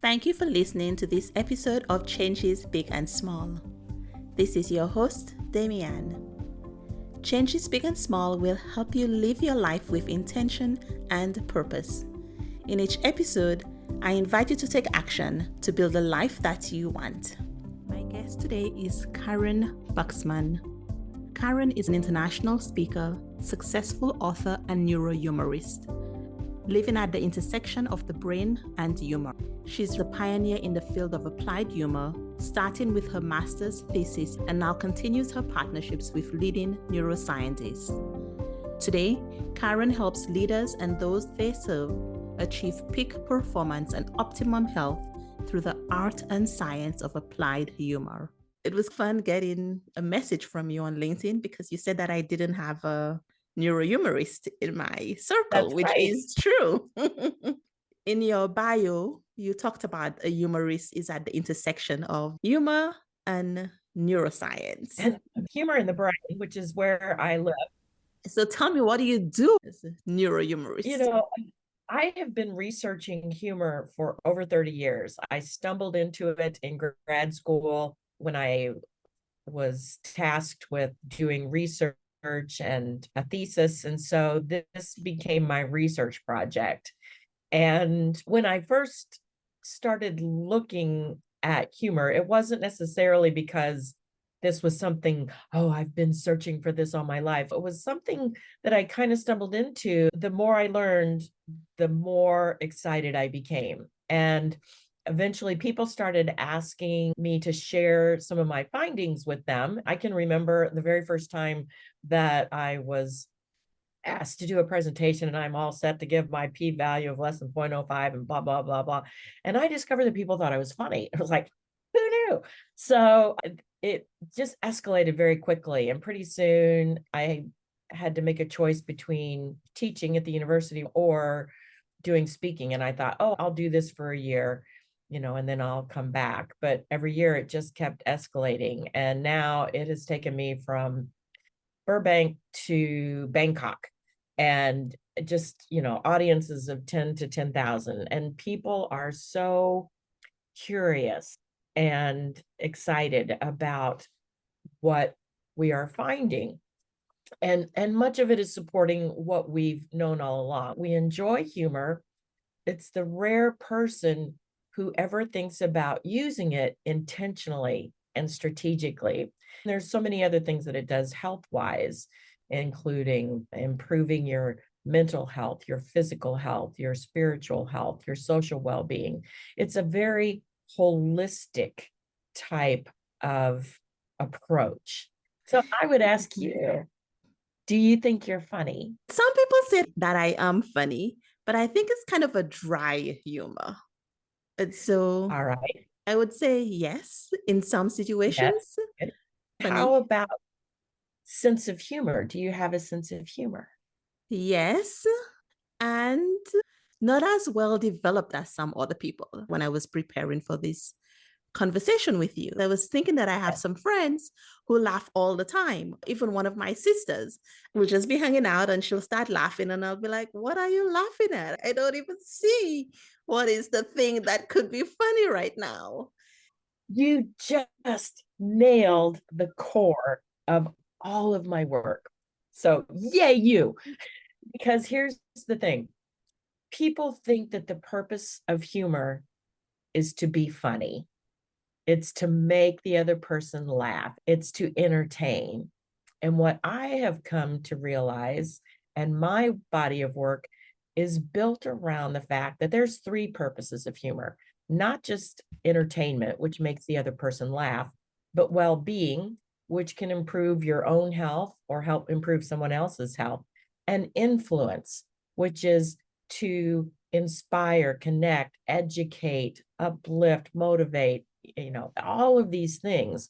Thank you for listening to this episode of Changes Big and Small. This is your host, Damian. Changes Big and Small will help you live your life with intention and purpose. In each episode, I invite you to take action to build the life that you want. My guest today is Karen Buxman. Karen is an international speaker, successful author, and neurohumorist, living at the intersection of the brain and humor. She's the pioneer in the field of applied humor, starting with her master's thesis and now continues her partnerships with leading neuroscientists. Today, Karen helps leaders and those they serve achieve peak performance and optimum health through the art and science of applied humor. It was fun getting a message from you on LinkedIn because you said that I didn't have a neurohumorist in my circle, That's which right. is true. In your bio, you talked about a humorist is at the intersection of humor and neuroscience. And humor in the brain, which is where I live. So tell me, what do you do as a neurohumorist? You know, I have been researching humor for over 30 years. I stumbled into it in grad school when I was tasked with doing research and a thesis. And so this became my research project. And when I first started looking at humor, it wasn't necessarily because this was something, oh, I've been searching for this all my life. It was something that I kind of stumbled into. The more I learned, the more excited I became. And eventually people started asking me to share some of my findings with them. I can remember the very first time that I was asked to do a presentation and I'm all set to give my p-value of less than 0.05 and blah, blah, blah, blah. And I discovered that people thought I was funny. I was like, who knew? So it just escalated very quickly. And pretty soon I had to make a choice between teaching at the university or doing speaking. And I thought, oh, I'll do this for a year, and then I'll come back. But every year it just kept escalating. And now it has taken me from Burbank to Bangkok and just, audiences of 10 to 10,000. And people are so curious and excited about what we are finding. And much of it is supporting what we've known all along. We enjoy humor. It's the rare person who ever thinks about using it intentionally and strategically. There's so many other things that it does health-wise, including improving your mental health, your physical health, your spiritual health, your social well-being. It's a very holistic type of approach. So I would ask you, do you think you're funny? Some people say that I am funny, but I think it's kind of a dry humor. And so All right. I would say yes, in some situations. Yes. Funny. How about sense of humor? Do you have a sense of humor? Yes, and not as well developed as some other people. When I was preparing for this conversation with you, I was thinking that I have some friends who laugh all the time. Even one of my sisters will just be hanging out and she'll start laughing, and I'll be like, what are you laughing at? I don't even see what is the thing that could be funny right now. You just nailed the core of all of my work. So, yay, you. Because here's the thing, people think that the purpose of humor is to be funny, it's to make the other person laugh, it's to entertain. And what I have come to realize, and my body of work is built around the fact that there's three purposes of humor, not just entertainment, which makes the other person laugh, but well-being, which can improve your own health or help improve someone else's health, and influence, which is to inspire, connect, educate, uplift, motivate, all of these things.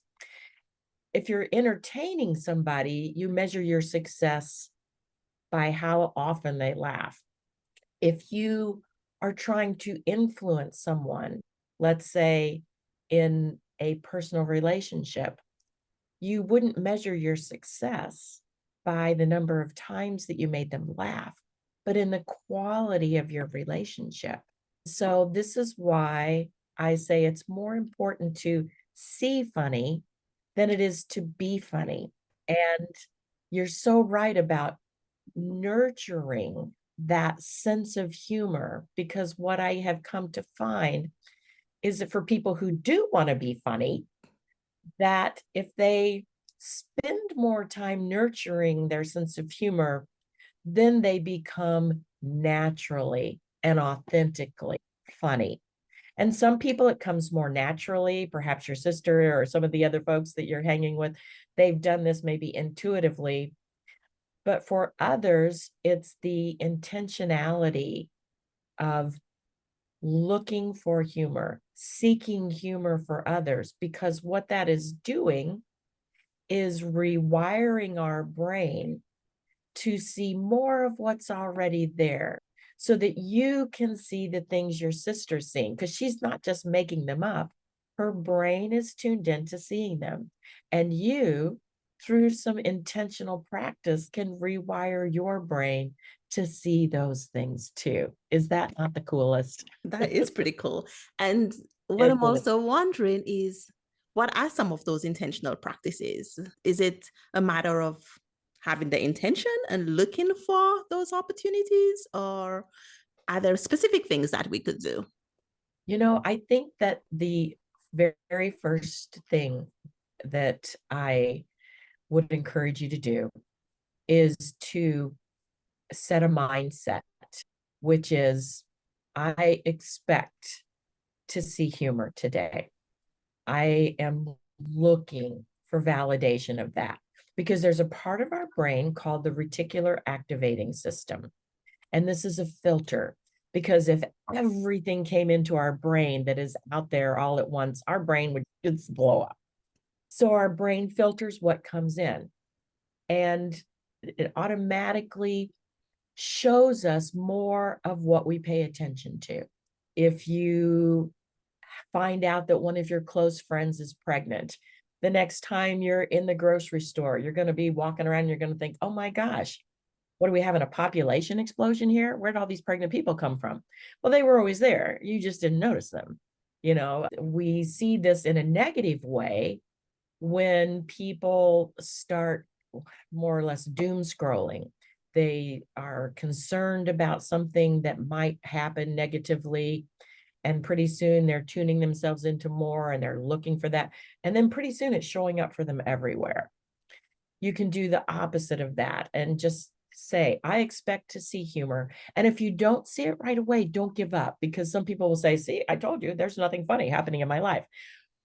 If you're entertaining somebody, you measure your success by how often they laugh. If you are trying to influence someone, let's say in a personal relationship, you wouldn't measure your success by the number of times that you made them laugh, but in the quality of your relationship. So this is why I say it's more important to see funny than it is to be funny. And you're so right about nurturing that sense of humor, because what I have come to find is that for people who do want to be funny, that if they spend more time nurturing their sense of humor, then they become naturally and authentically funny. And some people, it comes more naturally. Perhaps your sister or some of the other folks that you're hanging with, they've done this maybe intuitively. But for others, it's the intentionality of looking for humor, seeking humor for others, because what that is doing is rewiring our brain to see more of what's already there so that you can see the things your sister's seeing, because she's not just making them up. Her brain is tuned into seeing them. And you, through some intentional practice, can rewire your brain to see those things too. Is that not the coolest? That is pretty cool. And what It I'm is. also wondering is, what are some of those intentional practices? Is it a matter of having the intention and looking for those opportunities, or are there specific things that we could do? I think that the very first thing that I would encourage you to do is to set a mindset, which is, I expect to see humor today. I am looking for validation of that, because there's a part of our brain called the reticular activating system. And this is a filter, because if everything came into our brain that is out there all at once, our brain would just blow up. So our brain filters what comes in, and it automatically shows us more of what we pay attention to. If you find out that one of your close friends is pregnant, the next time you're in the grocery store, you're going to be walking around, you're going to think, oh my gosh, what are we having, a population explosion here? Where'd all these pregnant people come from? Well, they were always there. You just didn't notice them. We see this in a negative way when people start more or less doom scrolling. They are concerned about something that might happen negatively, and pretty soon they're tuning themselves into more and they're looking for that. And then pretty soon it's showing up for them everywhere. You can do the opposite of that and just say, I expect to see humor. And if you don't see it right away, don't give up, because some people will say, see, I told you there's nothing funny happening in my life.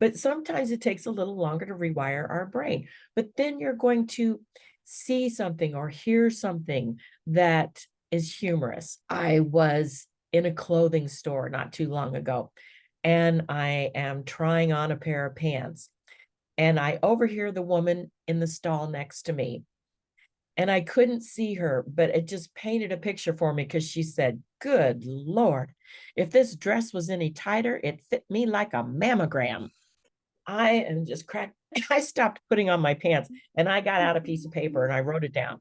But sometimes it takes a little longer to rewire our brain. But then you're going to see something or hear something that is humorous. I was in a clothing store not too long ago, and I am trying on a pair of pants. And I overhear the woman in the stall next to me. And I couldn't see her, but it just painted a picture for me, because she said, good Lord, if this dress was any tighter, it fit me like a mammogram. I am just cracked. I stopped putting on my pants and I got out a piece of paper and I wrote it down,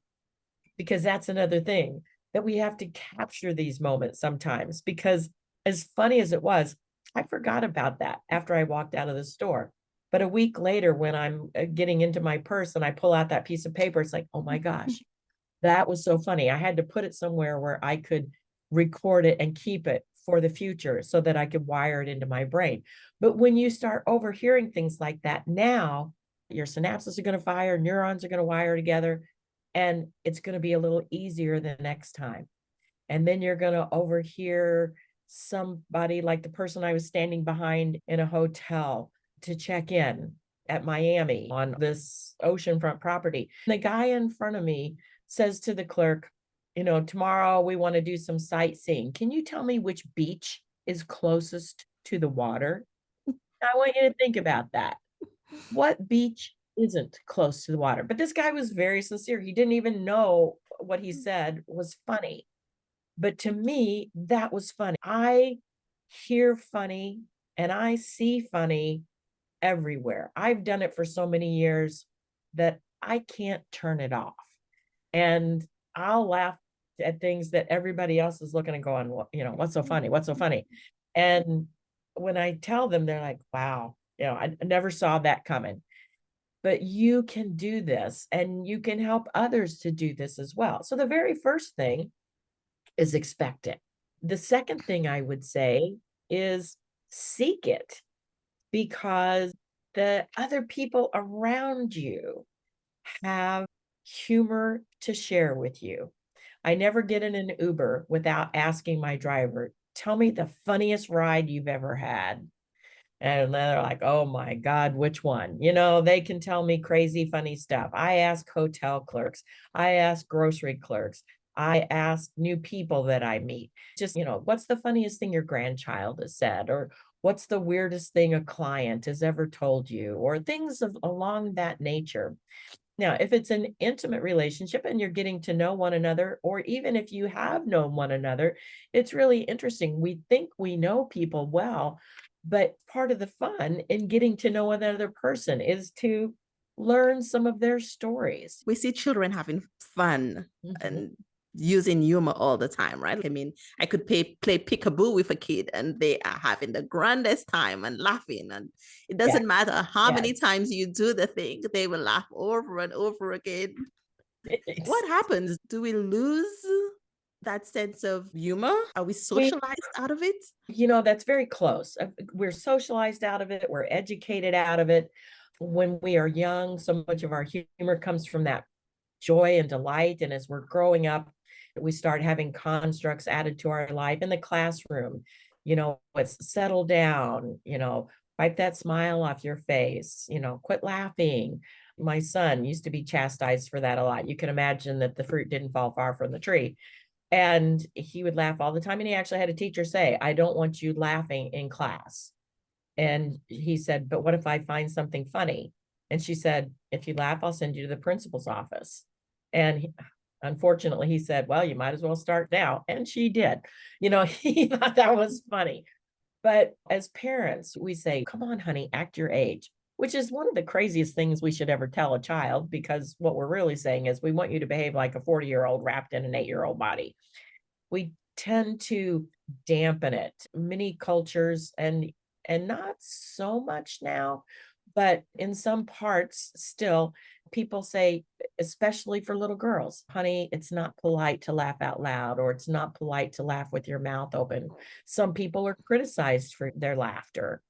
because that's another thing that we have to capture these moments sometimes, because as funny as it was, I forgot about that after I walked out of the store. But a week later, when I'm getting into my purse and I pull out that piece of paper, it's like, oh my gosh, that was so funny. I had to put it somewhere where I could record it and keep it for the future so that I could wire it into my brain. But when you start overhearing things like that, now your synapses are going to fire, neurons are going to wire together, and it's going to be a little easier the next time. And then you're going to overhear somebody, like the person I was standing behind in a hotel to check in at Miami on this oceanfront property. The guy in front of me says to the clerk, tomorrow we want to do some sightseeing. Can you tell me which beach is closest to the water? I want you to think about that. What beach isn't close to the water? But this guy was very sincere. He didn't even know what he said was funny. But to me, that was funny. I hear funny and I see funny everywhere. I've done it for so many years that I can't turn it off. And I'll laugh at things that everybody else is looking and going, what's so funny? What's so funny? And when I tell them, they're like, wow, I never saw that coming. But you can do this and you can help others to do this as well. So the very first thing is expect it. The second thing I would say is seek it, because the other people around you have humor to share with you. I never get in an Uber without asking my driver, tell me the funniest ride you've ever had. And they're like, oh my God, which one? They can tell me crazy, funny stuff. I ask hotel clerks, I ask grocery clerks, I ask new people that I meet. Just, what's the funniest thing your grandchild has said? Or what's the weirdest thing a client has ever told you? Or things along that nature. Now, if it's an intimate relationship and you're getting to know one another, or even if you have known one another, it's really interesting. We think we know people well, but part of the fun in getting to know another person is to learn some of their stories. We see children having fun Mhm. and using humor all the time, right? I mean, I could play peekaboo with a kid and they are having the grandest time and laughing. And it Yeah, doesn't matter how yeah. many times you do the thing, they will laugh over and over again. What It's, happens? Do we lose that sense of humor? Are we we socialized out of it? That's very close. We're socialized out of it, we're educated out of it. When we are young, so much of our humor comes from that joy and delight. And as we're growing up, we start having constructs added to our life in the classroom. It's settle down, wipe that smile off your face, quit laughing. My son used to be chastised for that a lot. You can imagine that the fruit didn't fall far from the tree. And he would laugh all the time. And he actually had a teacher say, I don't want you laughing in class. And he said, but what if I find something funny? And she said, if you laugh, I'll send you to the principal's office. And unfortunately, he said, well, you might as well start now. And she did. He thought that was funny. But as parents, we say, come on, honey, act your age, which is one of the craziest things we should ever tell a child, because what we're really saying is we want you to behave like a 40-year-old wrapped in an 8-year-old body. We tend to dampen it. Many cultures, and not so much now, but in some parts still, people say, especially for little girls, honey, it's not polite to laugh out loud, or it's not polite to laugh with your mouth open. Some people are criticized for their laughter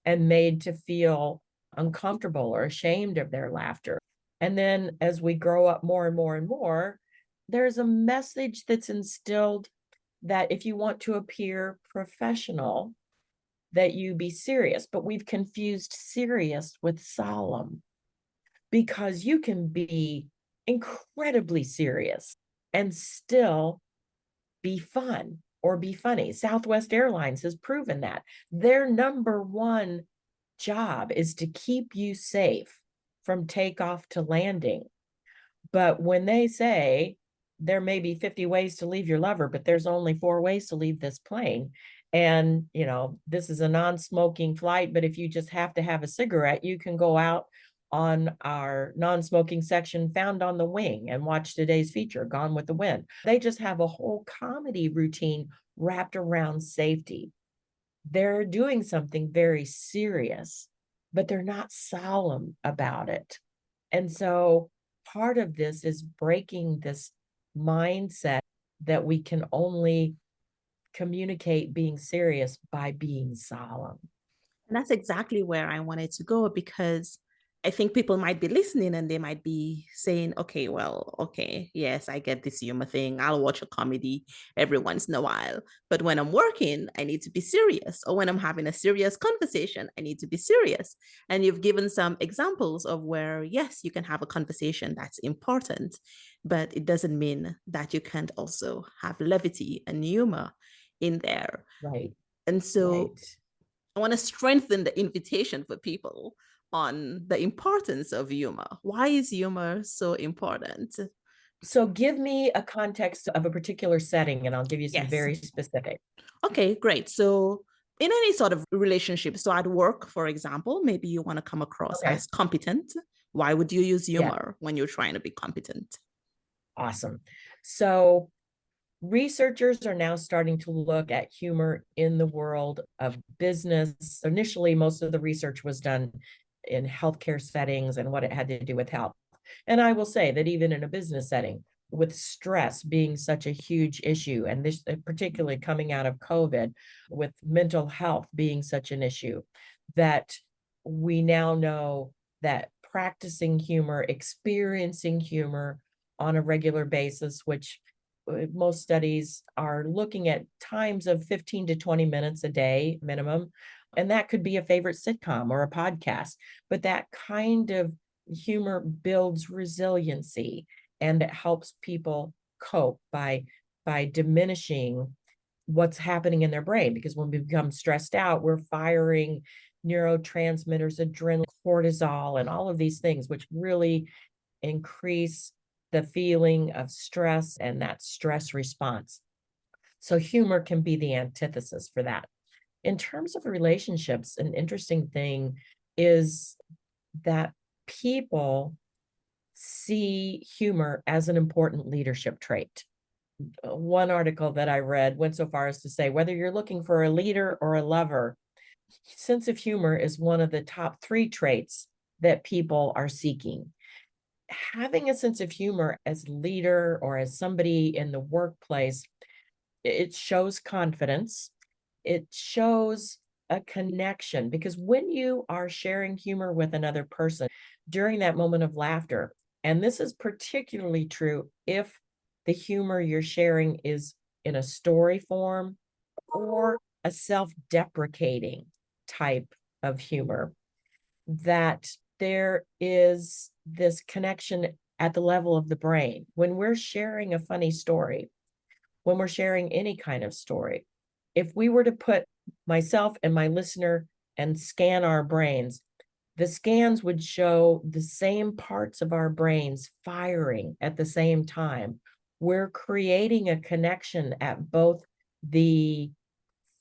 and made to feel uncomfortable or ashamed of their laughter. And then as we grow up more and more and more, there's a message that's instilled that if you want to appear professional, that you be serious. But we've confused serious with solemn, because you can be incredibly serious and still be fun or be funny. Southwest Airlines has proven that. Their number one job is to keep you safe from takeoff to landing. But when they say there may be 50 ways to leave your lover, but there's only 4 ways to leave this plane. And, this is a non-smoking flight, but if you just have to have a cigarette, you can go out on our non-smoking section found on the wing and watch today's feature, Gone with the Wind. They just have a whole comedy routine wrapped around safety. They're doing something very serious, but they're not solemn about it. And so part of this is breaking this mindset that we can only communicate being serious by being solemn. And that's exactly where I wanted to go, because I think people might be listening and they might be saying, okay, well, okay, yes, I get this humor thing. I'll watch a comedy every once in a while. But when I'm working, I need to be serious. Or when I'm having a serious conversation, I need to be serious. And you've given some examples of where, yes, you can have a conversation that's important, but it doesn't mean that you can't also have levity and humor in there. Right. And so Right. I want to strengthen the invitation for people on the importance of humor. Why is humor so important? So give me a context of a particular setting and I'll give you some Yes. very specific. Okay, great. So, in any sort of relationship, so at work, for example, maybe you want to come across Okay. as competent. Why would you use Yeah. humor when you're trying to be competent? Awesome. So Researchers are now starting to look at humor in the world of business. Initially, most of the research was done in healthcare settings and what it had to do with health. And I will say that even in a business setting, with stress being such a huge issue, and this particularly coming out of COVID, with mental health being such an issue, that we now know that practicing humor, experiencing humor on a regular basis, which most studies are looking at times of 15 to 20 minutes a day minimum. And that could be a favorite sitcom or a podcast, but that kind of humor builds resiliency and it helps people cope by diminishing what's happening in their brain. Because when we become stressed out, we're firing neurotransmitters, adrenaline, cortisol, and all of these things, which really increase the feeling of stress and that stress response. So humor can be the antithesis for that. In terms of relationships, an interesting thing is that people see humor as an important leadership trait. One article that I read went so far as to say, whether you're looking for a leader or a lover, sense of humor is one of the top 3 traits that people are seeking. Having a sense of humor as leader or as somebody in the workplace, it shows confidence. It shows a connection, because when you are sharing humor with another person during that moment of laughter, and this is particularly true if the humor you're sharing is in a story form or a self-deprecating type of humor, that there is this connection at the level of the brain. When we're sharing a funny story, when we're sharing any kind of story, if we were to put myself and my listener and scan our brains, the scans would show the same parts of our brains firing at the same time. We're creating a connection at both the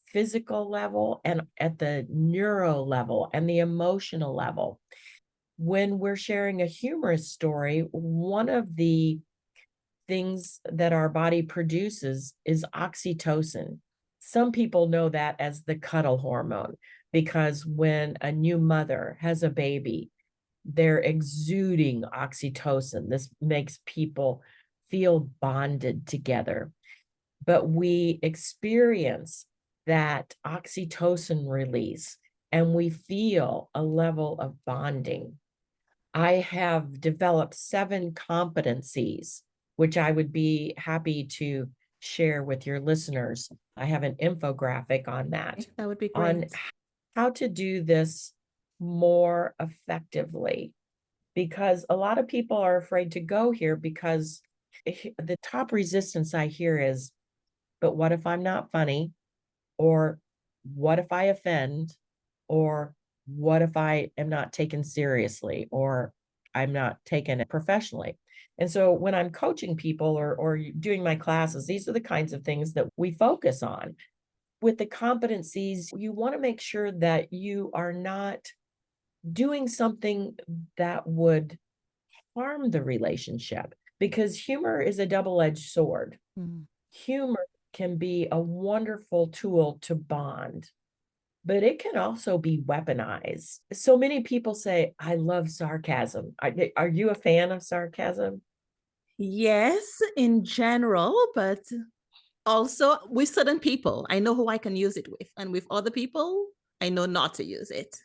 physical level and at the neuro level and the emotional level. When we're sharing a humorous story, one of the things that our body produces is oxytocin. Some people know that as the cuddle hormone, because when a new mother has a baby, they're exuding oxytocin. This makes people feel bonded together. But we experience that oxytocin release and we feel a level of bonding. I have developed 7 competencies, which I would be happy to share with your listeners. I have an infographic on that, That would be on great. how to do this more effectively, because a lot of people are afraid to go here because the top resistance I hear is, but what if I'm not funny? Or what if I offend? Or what if I am not taken seriously? Or I'm not taken professionally? And so when I'm coaching people or doing my classes, these are the kinds of things that we focus on. With the competencies, you want to make sure that you are not doing something that would harm the relationship, because humor is a double-edged sword. Mm. Humor can be a wonderful tool to bond, but it can also be weaponized. So many people say, I love sarcasm. Are you a fan of sarcasm? Yes, in general, but also with certain people, I know who I can use it with, and with other people, I know not to use it.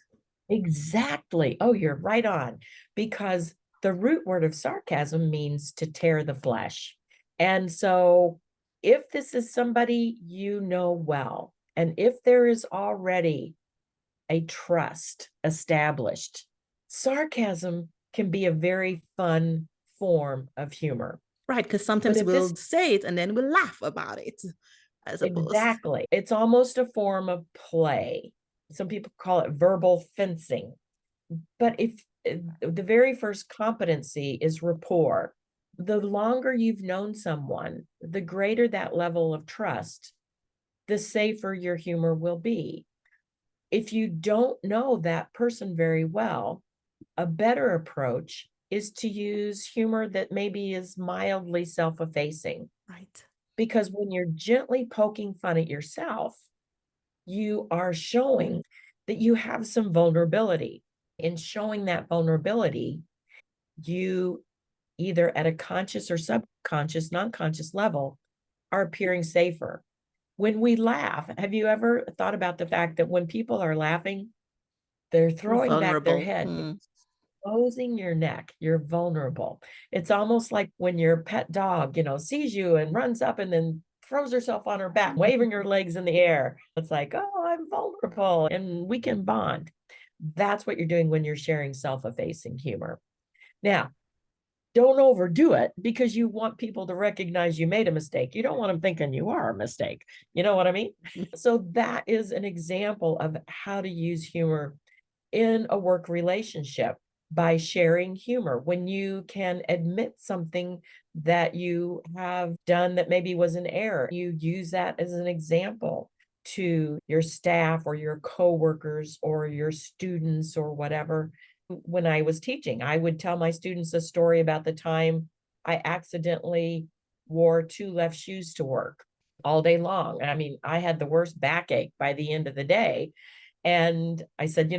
Exactly. Oh, you're right on. Because the root word of sarcasm means to tear the flesh. And so if this is somebody you know well, and if there is already a trust established, sarcasm can be a very fun form of humor. Right, because But sometimes if this, we'll say it and then we'll laugh about it, I suppose. exactly, it's almost a form of play. Some people call it verbal fencing. But if the very first competency is rapport, the longer you've known someone, the greater that level of trust, the safer your humor will be. If you don't know that person very well, a better approach is to use humor that maybe is mildly self-effacing. Right. Because when you're gently poking fun at yourself, you are showing that you have some vulnerability. In showing that vulnerability, you either at a conscious or subconscious, non-conscious level are appearing safer. When we laugh, have you ever thought about the fact that when people are laughing, they're You're throwing back their vulnerable. head, exposing your neck, you're vulnerable. It's almost like when your pet dog, sees you and runs up and then throws herself on her back, waving her legs in the air. It's like, oh, I'm vulnerable and we can bond. That's what you're doing when you're sharing self-effacing humor. Now, don't overdo it because you want people to recognize you made a mistake. You don't want them thinking you are a mistake. You know what I mean? So that is an example of how to use humor in a work relationship by sharing humor. When you can admit something that you have done that maybe was an error, you use that as an example to your staff or your coworkers or your students or whatever. When I was teaching, I would tell my students a story about the time I accidentally wore two left shoes to work all day long. I mean, I had the worst backache by the end of the day. And I said,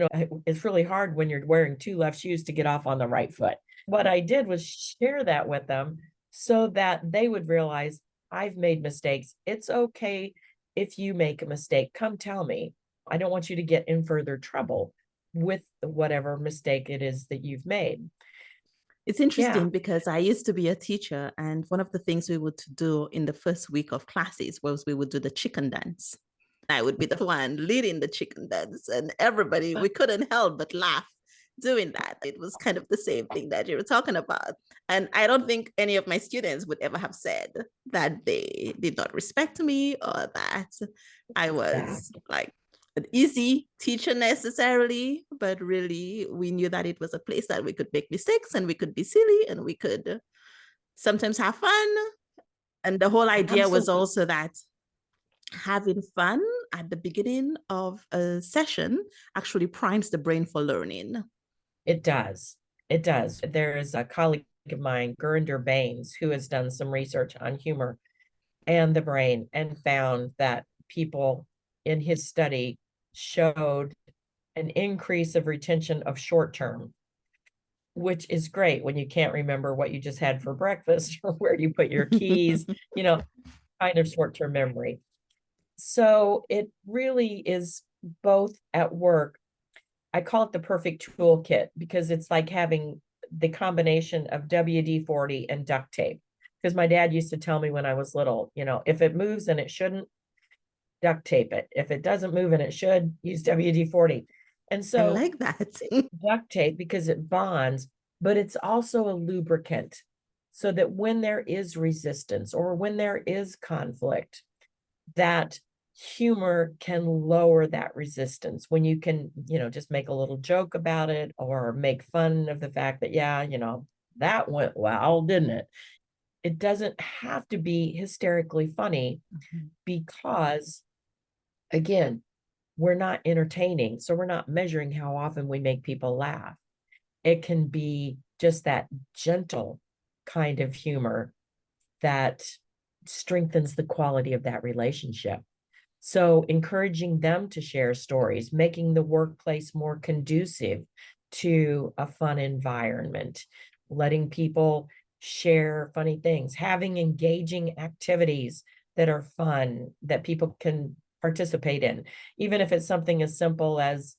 it's really hard when you're wearing two left shoes to get off on the right foot. What I did was share that with them so that they would realize I've made mistakes. It's okay if you make a mistake. Come tell me. I don't want you to get in further trouble with whatever mistake it is that you've made. It's Yeah. interesting because I used to be a teacher, and one of the things we would do in the first week of classes was we would do the chicken dance. I would be the one leading the chicken dance, and everybody, we couldn't help but laugh doing that. It was kind of the same thing that you were talking about. And I don't think any of my students would ever have said that they did not respect me or that I Yeah. was like an easy teacher necessarily, but really we knew that it was a place that we could make mistakes and we could be silly and we could sometimes have fun. And the whole idea was Absolutely. also that having fun at the beginning of a session actually primes the brain for learning. It does. It does. There is a colleague of mine, Gurinder Baines, who has done some research on humor and the brain and found that people in his study showed an increase of retention of short term, which is great when you can't remember what you just had for breakfast or where you put your keys, kind of short term memory. So it really is both at work. I call it the perfect toolkit because it's like having the combination of WD-40 and duct tape. Because my dad used to tell me when I was little, if it moves and it shouldn't, duct tape it. If it doesn't move and it should, use WD-40. And I so like that. duct tape because it bonds, but it's also a lubricant so that when there is resistance or when there is conflict, that humor can lower that resistance when you can, just make a little joke about it or make fun of the fact that, yeah, that went well, didn't it? It doesn't have to be hysterically funny because, again, we're not entertaining. So we're not measuring how often we make people laugh. It can be just that gentle kind of humor that strengthens the quality of that relationship. So, encouraging them to share stories, making the workplace more conducive to a fun environment, letting people share funny things, having engaging activities that are fun that people can participate in, even if it's something as simple as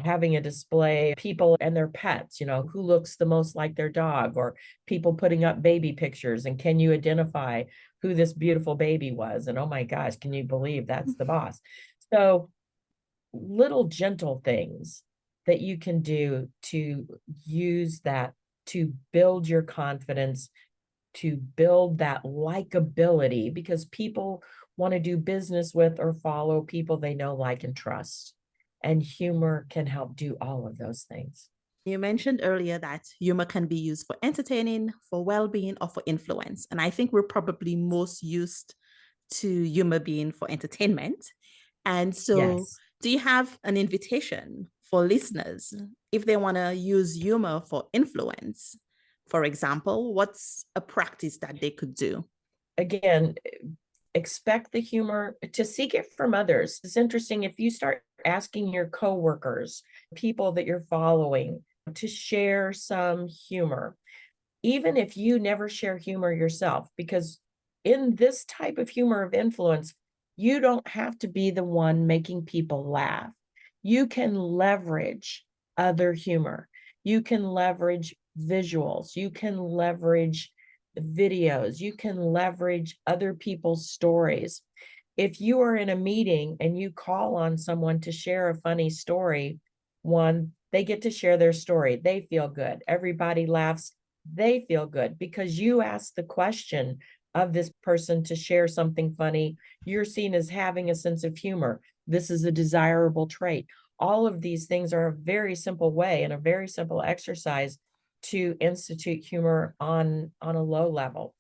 having a display, people and their pets, who looks the most like their dog, or people putting up baby pictures. And can you identify who this beautiful baby was? And oh my gosh, can you believe that's the boss? So, little gentle things that you can do to use that to build your confidence, to build that likability, because people want to do business with or follow people they know, like, and trust. And humor can help do all of those things. You mentioned earlier that humor can be used for entertaining, for well being, or for influence. And I think we're probably most used to humor being for entertainment. And so, Yes. do you have an invitation for listeners if they want to use humor for influence? For example, what's a practice that they could do? Again, expect the humor, to seek it from others. It's interesting if you start asking your coworkers, people that you're following, to share some humor, even if you never share humor yourself, because in this type of humor of influence, you don't have to be the one making people laugh. You can leverage other humor. You can leverage visuals. You can leverage videos. You can leverage other people's stories. If you are in a meeting and you call on someone to share a funny story, one, they get to share their story. They feel good. Everybody laughs. They feel good because you asked the question of this person to share something funny. You're seen as having a sense of humor. This is a desirable trait. All of these things are a very simple way and a very simple exercise to institute humor on a low level.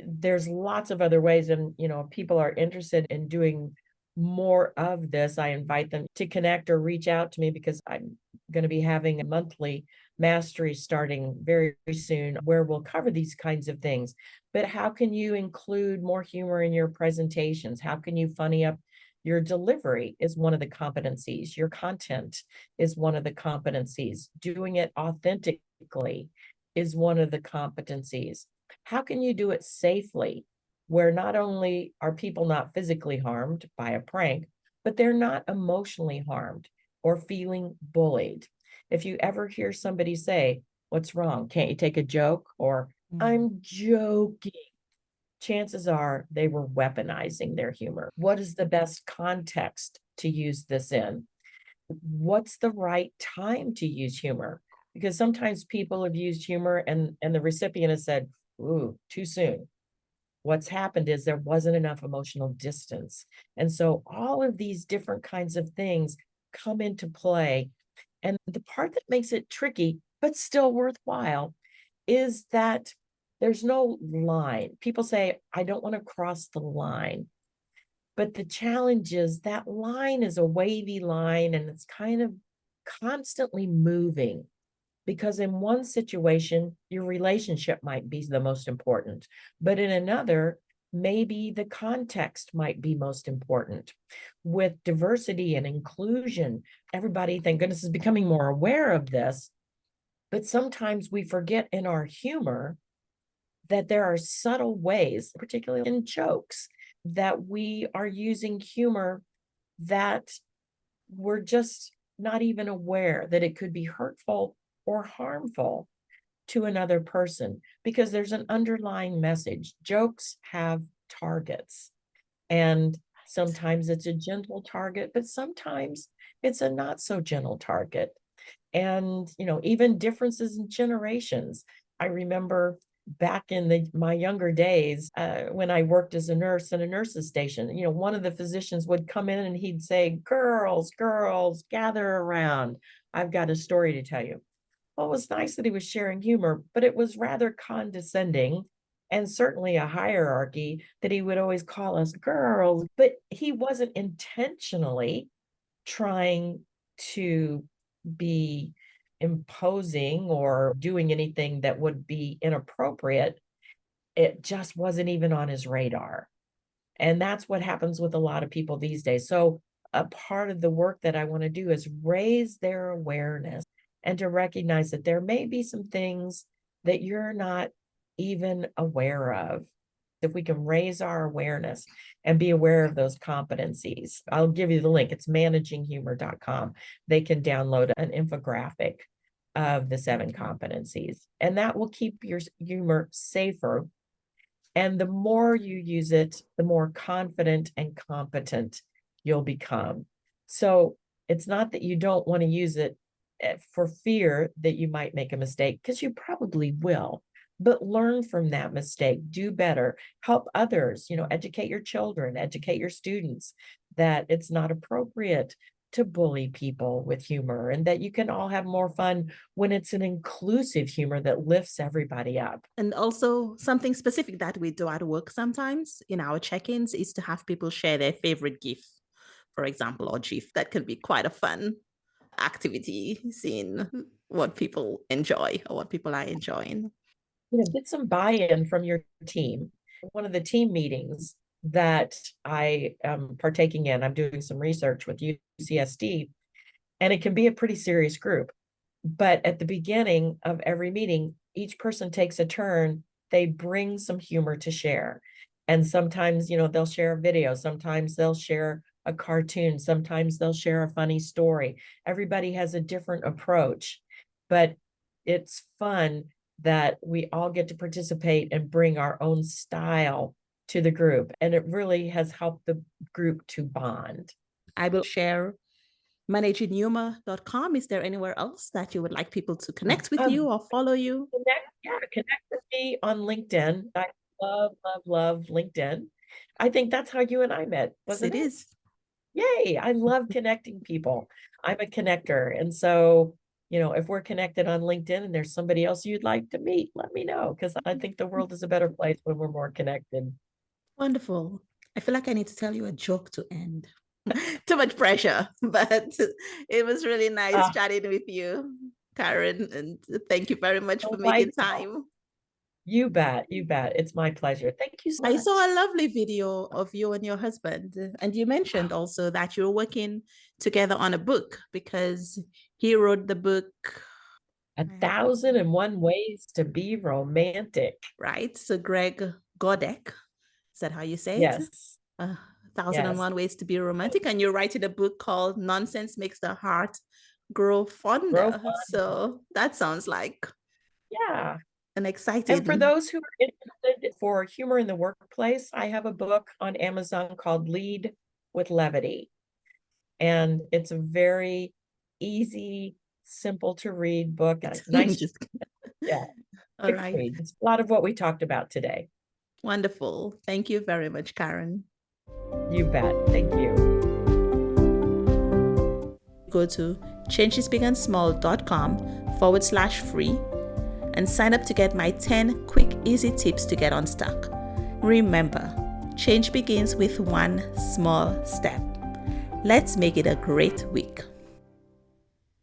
There's lots of other ways, and people are interested in doing more of this. I invite them to connect or reach out to me because I'm going to be having a monthly mastery starting very, very soon where we'll cover these kinds of things. But how can you include more humor in your presentations? How can you funny up your delivery is one of the competencies. Your content is one of the competencies. Doing it authentically is one of the competencies. How can you do it safely where not only are people not physically harmed by a prank, but they're not emotionally harmed or feeling bullied? If you ever hear somebody say, "What's wrong? Can't you take a joke?" or "I'm joking," chances are they were weaponizing their humor. What is the best context to use this in? What's the right time to use humor? Because sometimes people have used humor and the recipient has said, "Ooh, too soon." What's happened is there wasn't enough emotional distance. And so all of these different kinds of things come into play. And the part that makes it tricky, but still worthwhile, is that there's no line. People say, "I don't want to cross the line." But the challenge is that line is a wavy line and it's kind of constantly moving, because in one situation, your relationship might be the most important, but in another, maybe the context might be most important. With diversity and inclusion, everybody, thank goodness, is becoming more aware of this, but sometimes we forget in our humor that there are subtle ways, particularly in jokes, that we are using humor that we're just not even aware that it could be hurtful or harmful to another person, because there's an underlying message. Jokes have targets, and sometimes it's a gentle target, but sometimes it's a not so gentle target. And even differences in generations. I remember back in my younger days, when I worked as a nurse in a nurse's station, one of the physicians would come in and he'd say, "Girls, girls, gather around. I've got a story to tell you." Well, it was nice that he was sharing humor, but it was rather condescending, and certainly a hierarchy that he would always call us girls, but he wasn't intentionally trying to be imposing or doing anything that would be inappropriate. It just wasn't even on his radar. And that's what happens with a lot of people these days. So, a part of the work that I want to do is raise their awareness and to recognize that there may be some things that you're not even aware of. If we can raise our awareness and be aware of those competencies, I'll give you the link. It's managinghumor.com. They can download an infographic of the 7 competencies, and that will keep your humor safer. And the more you use it, the more confident and competent you'll become. So it's not that you don't want to use it for fear that you might make a mistake, because you probably will, but learn from that mistake, do better, help others, educate your children, educate your students that it's not appropriate to bully people with humor, and that you can all have more fun when it's an inclusive humor that lifts everybody up. And also, something specific that we do at work sometimes in our check ins is to have people share their favorite GIF, for example, or GIF. That can be quite a fun activity, seeing what people enjoy or what people are enjoying. Get some buy-in from your team. One of the team meetings, that I am partaking in. I'm doing some research with UCSD, and it can be a pretty serious group. But at the beginning of every meeting, each person takes a turn. They bring some humor to share. And sometimes, they'll share a video. Sometimes they'll share a cartoon. Sometimes they'll share a funny story. Everybody has a different approach, but it's fun that we all get to participate and bring our own style to the group. And it really has helped the group to bond. I will share managingHumor.com. Is there anywhere else that you would like people to connect with you or follow you? Connect with me on LinkedIn. I love LinkedIn. I think that's how you and I met, wasn't it? It is. Yay, I love connecting people. I'm a connector. And so, if we're connected on LinkedIn and there's somebody else you'd like to meet, let me know, because I think the world is a better place when we're more connected. Wonderful. I feel like I need to tell you a joke to end. Too much pressure, but it was really nice chatting with you, Karen, and thank you very much for making time. You bet. It's my pleasure. Thank you so much. I saw a lovely video of you and your husband, and you mentioned also that you're working together on a book because he wrote the book 1,001 Ways to Be Romantic. Right? So Greg Godek, is that how you say it? Yes. 1,001 Ways to Be Romantic, and you're writing a book called Nonsense Makes the Heart Grow Fonder. So that sounds like an exciting. And for those who are interested for humor in the workplace, I have a book on Amazon called Lead with Levity. And it's a very easy, simple to read book. It's nice. All right. It's a lot of what we talked about today. Wonderful. Thank you very much, Karen. You bet. Thank you. Go to changesbigandsmall.com/free and sign up to get my 10 quick, easy tips to get unstuck. Remember, change begins with one small step. Let's make it a great week.